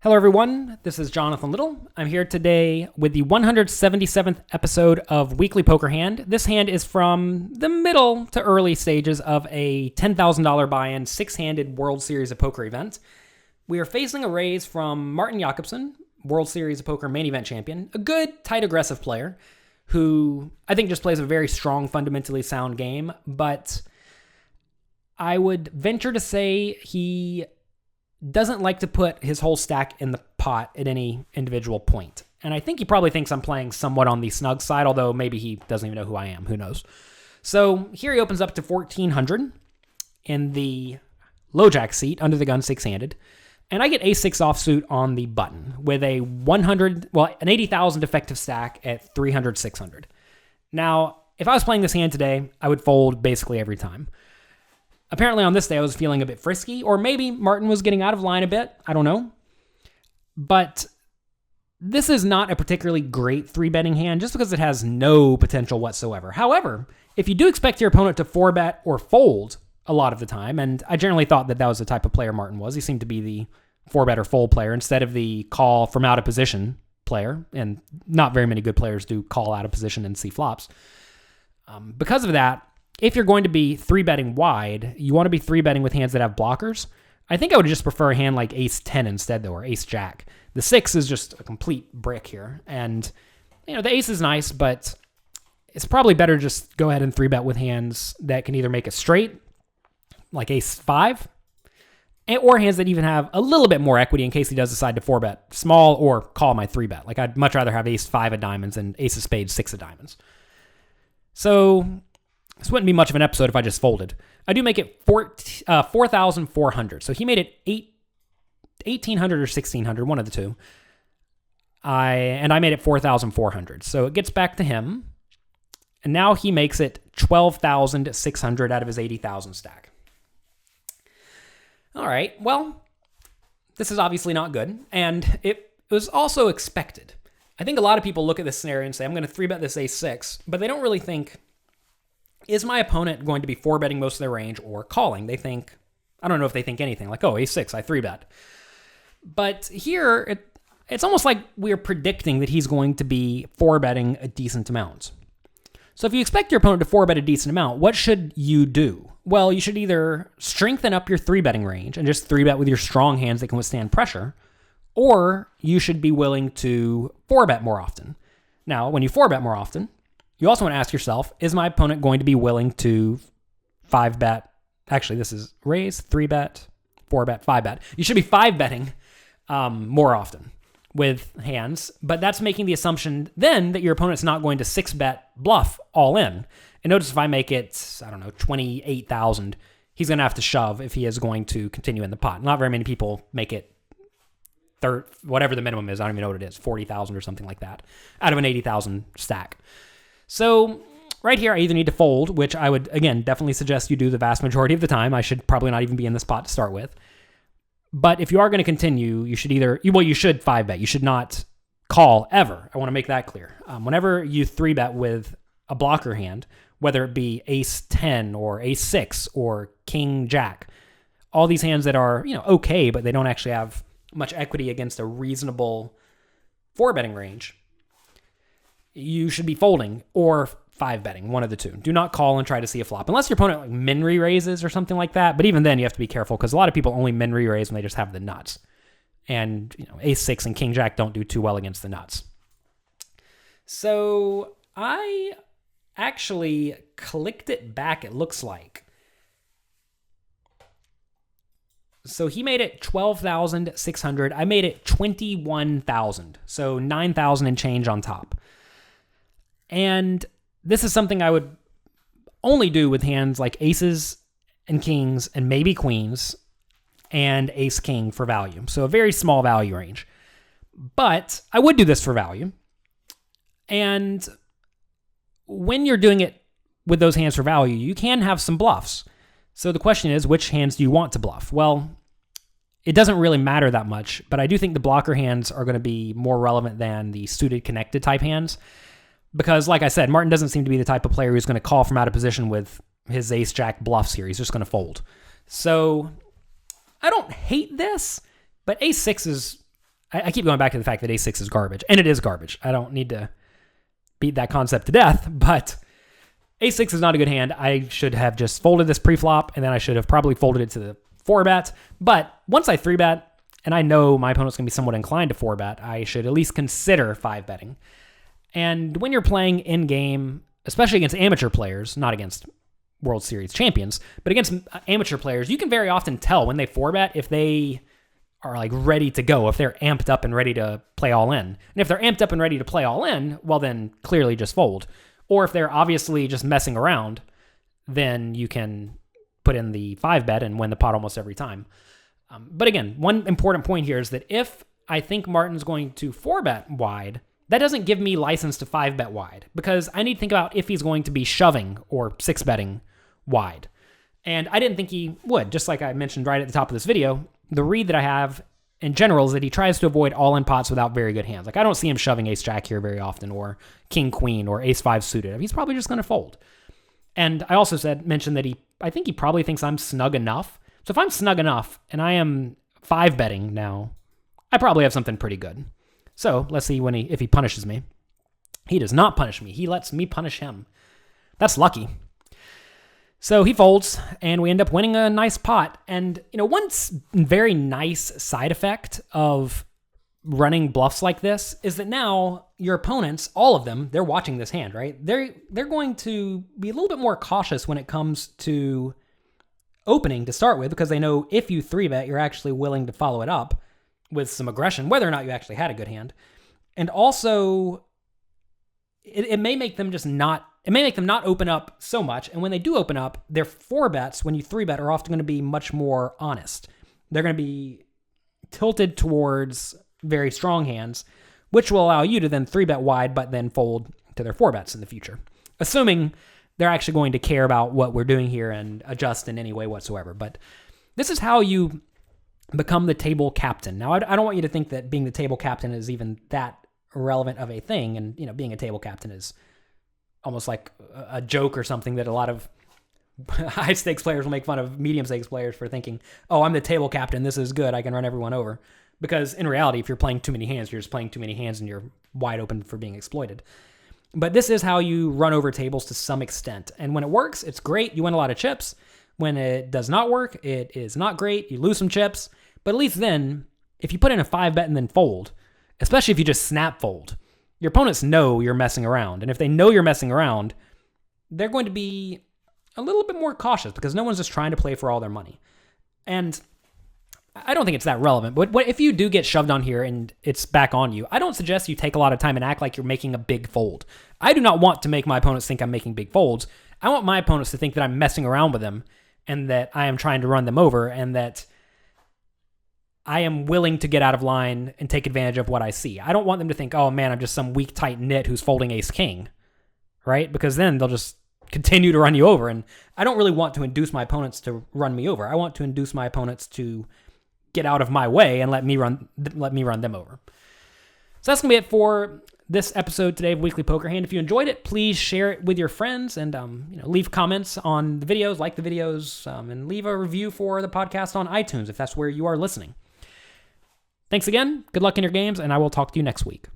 Hello, everyone. This is Jonathan Little. I'm here today with the 177th episode of Weekly Poker Hand. This hand is from the middle to early stages of a $10,000 buy-in, six-handed World Series of Poker event. We are facing a raise from Martin Jakobsen, World Series of Poker main event champion, a good, tight, aggressive player who I think just plays a very strong, fundamentally sound game, but I would venture to say he doesn't like to put his whole stack in the pot at any individual point. And I think he probably thinks I'm playing somewhat on the snug side, although maybe he doesn't even know who I am. Who knows? So here he opens up to 1,400 in the low jack seat, under the gun, six-handed. And I get A-6 offsuit on the button with an 80,000 effective stack at 300, 600. Now, if I was playing this hand today, I would fold basically every time. Apparently on this day, I was feeling a bit frisky, or maybe Martin was getting out of line a bit. I don't know. But this is not a particularly great three-betting hand just because it has no potential whatsoever. However, if you do expect your opponent to four-bet or fold a lot of the time, and I generally thought that was the type of player Martin was. He seemed to be the four-bet or fold player instead of the call from out of position player, and not very many good players do call out of position and see flops. Because of that, if you're going to be three-betting wide, you want to be three-betting with hands that have blockers. I think I would just prefer a hand like ace-10 instead, though, or ace-jack. The 6 is just a complete brick here. And, the ace is nice, but it's probably better just go ahead and three-bet with hands that can either make a straight, like ace-5, or hands that even have a little bit more equity in case he does decide to four-bet small or call my three-bet. Like, I'd much rather have ace-5 of diamonds than ace of spades, 6 of diamonds. So this wouldn't be much of an episode if I just folded. I do make it 4,400. So he made it 1,800 or 1,600, one of the two. I made it 4,400. So it gets back to him. And now he makes it 12,600 out of his 80,000 stack. All right, well, this is obviously not good. And it was also expected. I think a lot of people look at this scenario and say, I'm going to three-bet this ace-6, but they don't really think, is my opponent going to be four-betting most of their range or calling? They think, I don't know if they think anything, like, oh, ace-6, I three-bet. But here, it's almost like we're predicting that he's going to be four-betting a decent amount. So if you expect your opponent to four-bet a decent amount, what should you do? Well, you should either strengthen up your three-betting range and just three-bet with your strong hands that can withstand pressure, or you should be willing to four-bet more often. Now, when you four-bet more often, you also want to ask yourself, is my opponent going to be willing to five-bet? Actually, this is raise, three-bet, four-bet, five-bet. You should be five-betting more often with hands, but that's making the assumption then that your opponent's not going to six-bet bluff all in. And notice if I make it, 28,000, he's going to have to shove if he is going to continue in the pot. Not very many people make it whatever the minimum is. I don't even know what it is, 40,000 or something like that, out of an 80,000 stack. So right here, I either need to fold, which I would, again, definitely suggest you do the vast majority of the time. I should probably not even be in this pot to start with. But if you are going to continue, you should you should five-bet. You should not call ever. I want to make that clear. Whenever you three-bet with a blocker hand, whether it be ace-10 or ace-6 or king-jack, all these hands that are, okay, but they don't actually have much equity against a reasonable four-betting range, you should be folding or five-betting, one of the two. Do not call and try to see a flop, unless your opponent min re-raises or something like that. But even then, you have to be careful because a lot of people only min re-raise when they just have the nuts. And ace-6 and king-jack don't do too well against the nuts. So I actually clicked it back, it looks like. So he made it 12,600. I made it 21,000. So 9,000 and change on top. And this is something I would only do with hands like aces and kings and maybe queens and ace-king for value. So a very small value range. But I would do this for value. And when you're doing it with those hands for value, you can have some bluffs. So the question is, which hands do you want to bluff? Well, it doesn't really matter that much, but I do think the blocker hands are going to be more relevant than the suited connected type hands. Because, like I said, Martin doesn't seem to be the type of player who's going to call from out of position with his ace-jack bluffs here. He's just going to fold. So I don't hate this, but ace-6 is I keep going back to the fact that A6 is garbage, and it is garbage. I don't need to beat that concept to death, but A6 is not a good hand. I should have just folded this pre-flop, and then I should have probably folded it to the 4-bet. But once I 3-bet, and I know my opponent's going to be somewhat inclined to 4-bet, I should at least consider 5-betting. And when you're playing in-game, especially against amateur players, not against World Series champions, but against amateur players, you can very often tell when they 4-bet if they are like ready to go, if they're amped up and ready to play all in. And if they're amped up and ready to play all in, well then clearly just fold. Or if they're obviously just messing around, then you can put in the 5-bet and win the pot almost every time. But again, one important point here is that if I think Martin's going to 4-bet wide, that doesn't give me license to 5-bet wide, because I need to think about if he's going to be shoving or 6-betting wide. And I didn't think he would. Just like I mentioned right at the top of this video, the read that I have in general is that he tries to avoid all-in pots without very good hands. Like I don't see him shoving ace-jack here very often, or king-queen, or ace-5 suited. He's probably just going to fold. And I also mentioned that I think he probably thinks I'm snug enough. So if I'm snug enough and I am 5-betting now, I probably have something pretty good. So let's see if he punishes me. He does not punish me. He lets me punish him. That's lucky. So he folds, and we end up winning a nice pot. And one very nice side effect of running bluffs like this is that now your opponents, all of them, they're watching this hand, right? They're going to be a little bit more cautious when it comes to opening to start with, because they know if you 3-bet, you're actually willing to follow it up with some aggression, whether or not you actually had a good hand. And also, it may make them not open up so much. And when they do open up, their 4-bets, when you 3-bet, are often going to be much more honest. They're going to be tilted towards very strong hands, which will allow you to then 3-bet wide, but then fold to their 4-bets in the future, assuming they're actually going to care about what we're doing here and adjust in any way whatsoever. But this is how you become the table captain. Now, I don't want you to think that being the table captain is even that relevant of a thing. And, being a table captain is almost like a joke or something that a lot of high-stakes players will make fun of medium-stakes players for thinking, oh, I'm the table captain, this is good, I can run everyone over. Because in reality, if you're playing too many hands, you're just playing too many hands and you're wide open for being exploited. But this is how you run over tables to some extent. And when it works, it's great. You win a lot of chips. When it does not work, it is not great. You lose some chips. But at least then, if you put in a 5-bet and then fold, especially if you just snap fold, your opponents know you're messing around. And if they know you're messing around, they're going to be a little bit more cautious, because no one's just trying to play for all their money. And I don't think it's that relevant, but if you do get shoved on here and it's back on you, I don't suggest you take a lot of time and act like you're making a big fold. I do not want to make my opponents think I'm making big folds. I want my opponents to think that I'm messing around with them and that I am trying to run them over and that I am willing to get out of line and take advantage of what I see. I don't want them to think, oh man, I'm just some weak, tight nit who's folding ace-king, right? Because then they'll just continue to run you over. And I don't really want to induce my opponents to run me over. I want to induce my opponents to get out of my way and let me run them over. So that's gonna be it for this episode today of Weekly Poker Hand. If you enjoyed it, please share it with your friends and leave comments on the videos, like the videos, and leave a review for the podcast on iTunes if that's where you are listening. Thanks again. Good luck in your games, and I will talk to you next week.